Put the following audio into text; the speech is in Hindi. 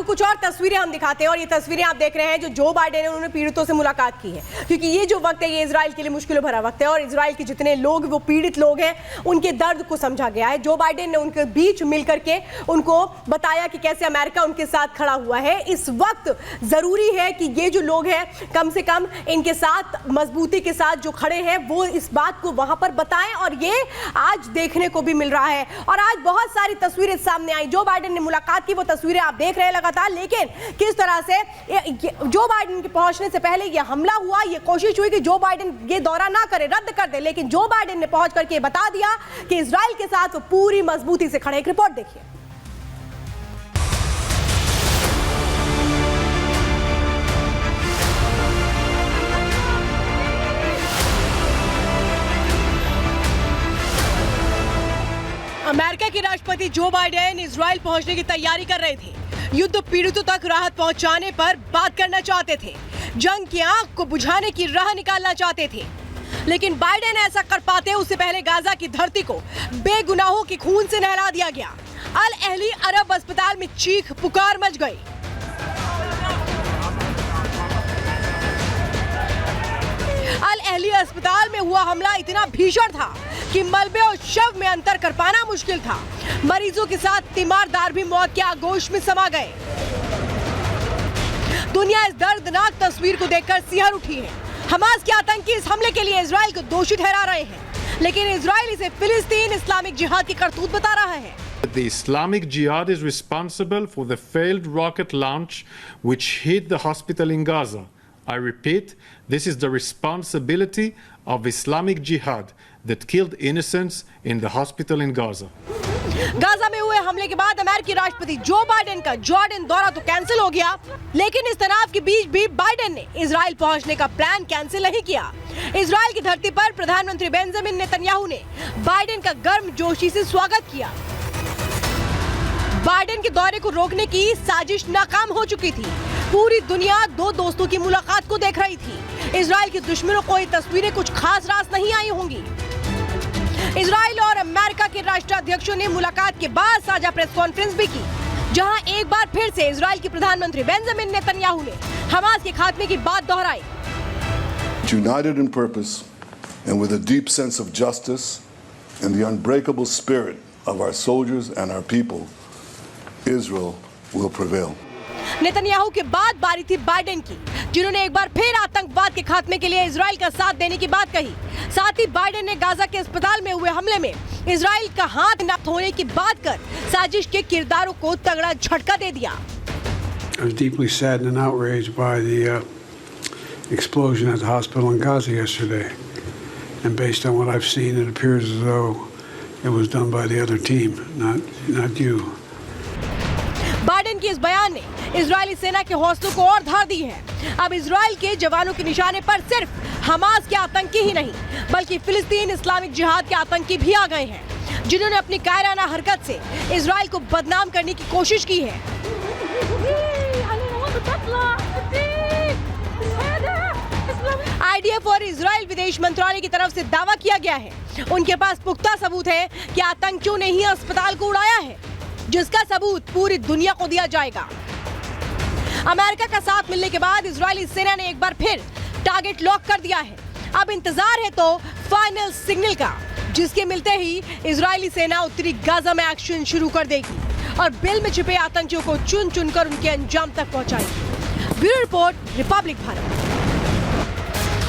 आपको कुछ और तस्वीरें हम दिखाते हैं और ये तस्वीरें आप देख रहे हैं जो बाइडेन है उन्होंने पीड़ितों से मुलाकात की है, क्योंकि ये जो वक्त है ये इजराइल के लिए मुश्किलों भरा वक्त है और इजराइल के जितने लोग वो पीड़ित लोग हैं उनके दर्द को समझा गया है। जो बाइडेन ने उनके बीच मिलकर के उनको बताया कि कैसे अमेरिका उनके साथ खड़ा हुआ है। इस वक्त जरूरी है कि ये जो लोग हैं कम से कम इनके साथ मजबूती के साथ जो खड़े हैं वो इस बात को वहां पर बताएं और ये आज देखने को भी मिल रहा है। और आज बहुत सारी तस्वीरें सामने आई, जो बाइडेन ने मुलाकात की वो तस्वीरें आप देख रहे हैं लगातार, लेकिन किस तरह से जो बाइडेन के पहुंचने से पहले ये हमला हुआ, ये कोशिश हुई कि जो बाइडेन ये दौरा ना करे, रद्द कर दे, लेकिन जो बाइडेन ने पहुंच करके बता दिया कि इजराइल के साथ वो पूरी मजबूती से खड़े। एक रिपोर्ट देखिए। अमेरिका के राष्ट्रपति जो बाइडेन इजराइल पहुंचने की तैयारी कर रहे थे। युद्ध पीड़ितों तक राहत पहुंचाने पर बात करना चाहते थे, जंग की आग को बुझाने की राह निकालना चाहते थे, लेकिन बाइडेन ऐसा कर पाते उससे पहले गाजा की धरती को बेगुनाहों के खून से नहला दिया गया। अल अहली अरब अस्पताल में चीख पुकार मच गई। अल अहली अस्पताल में हुआ हमला इतना भीषण था कि मलबे और शव में अंतर कर पाना मुश्किल था। मरीजों के साथ तीमारदार भी मौत के आगोश में समा गए। दुनिया इस दर्दनाक तस्वीर को देखकर सिहर उठी है। हमास के आतंकी इस हमले के लिए इजराइल को दोषी ठहरा रहे हैं, लेकिन इजराइल इसे फिलिस्तीन इस्लामिक जिहाद की करतूत बता रहा है। The Islamic Jihad is responsible for the failed rocket launch which hit the hospital in Gaza. I repeat, this is the responsibility of Islamic Jihad that killed innocents in the hospital in Gaza. Gaza में हुए हमले के बाद अमेरिकी राष्ट्रपति जो बाइडेन का जॉर्डन दौरा तो कैंसिल हो गया, लेकिन इस तनाव के बीच भी बाइडेन ने इजराइल पहुंचने का प्लान कैंसिल नहीं किया। इजराइल की धरती पर प्रधानमंत्री बेंजामिन नेतन्याहू ने बाइडेन का गर्मजोशी से स्वागत किया। बाइडेन के दौरे को रोकने की साजिश नाकाम हो चुकी थी। पूरी दुनिया दो दोस्तों की मुलाकात को देख रही थी। इजराइल के दुश्मनों को ये तस्वीरें कुछ खास रास नहीं आई होंगी। इजराइल और अमेरिका के राष्ट्राध्यक्षों ने मुलाकात के बाद साझा प्रेस कॉन्फ्रेंस भी की, जहां एक बार फिर से इजराइल के प्रधानमंत्री बेंजामिन नेतन्याहू ने हमास के खात्मे की बात दोहराई। United in purpose and with a deep sense of justice and the unbreakable spirit of our soldiers and our people, Israel will prevail. Netanyahu के बाद बारी थी बाइडेन की, जिन्होंने एक बार फिर आतंकवाद के खात्मे के लिए इजराइल का साथ देने की बात कही। साथ ही बाइडेन ने गाजा के अस्पताल में हुए हमले में इजराइल का हाथ न होने की बात कर साजिश के किरदारों को तगड़ा झटका दे दिया। I was deeply saddened and outraged by the explosion at the hospital in Gaza yesterday, and based on what I've seen, it appears as though it was done by the other team, not you. Biden के इस बयान ने इजरायली सेना के हौसलों को और धार दी है। अब इजराइल के जवानों के निशाने पर सिर्फ हमास के आतंकी ही नहीं, बल्कि फिलिस्तीन इस्लामिक जिहाद के आतंकी भी आ गए हैं, जिन्होंने अपनी कायराना हरकत से इजराइल को बदनाम करने की कोशिश की है। IDF और इजराइल विदेश मंत्रालय की तरफ से दावा किया गया है, उनके पास पुख्ता सबूत है कि आतंकियों ने ही अस्पताल को उड़ाया है, जिसका सबूत पूरी दुनिया को दिया जाएगा। अमेरिका का साथ मिलने के बाद इजरायली सेना ने एक बार फिर टारगेट लॉक कर दिया है। अब इंतजार है तो फाइनल सिग्नल का, जिसके मिलते ही इजरायली सेना उत्तरी गाजा में एक्शन शुरू कर देगी और बिल में छिपे आतंकियों को चुन चुनकर उनके अंजाम तक पहुंचाएगी। Bureau report, Republic Bharat.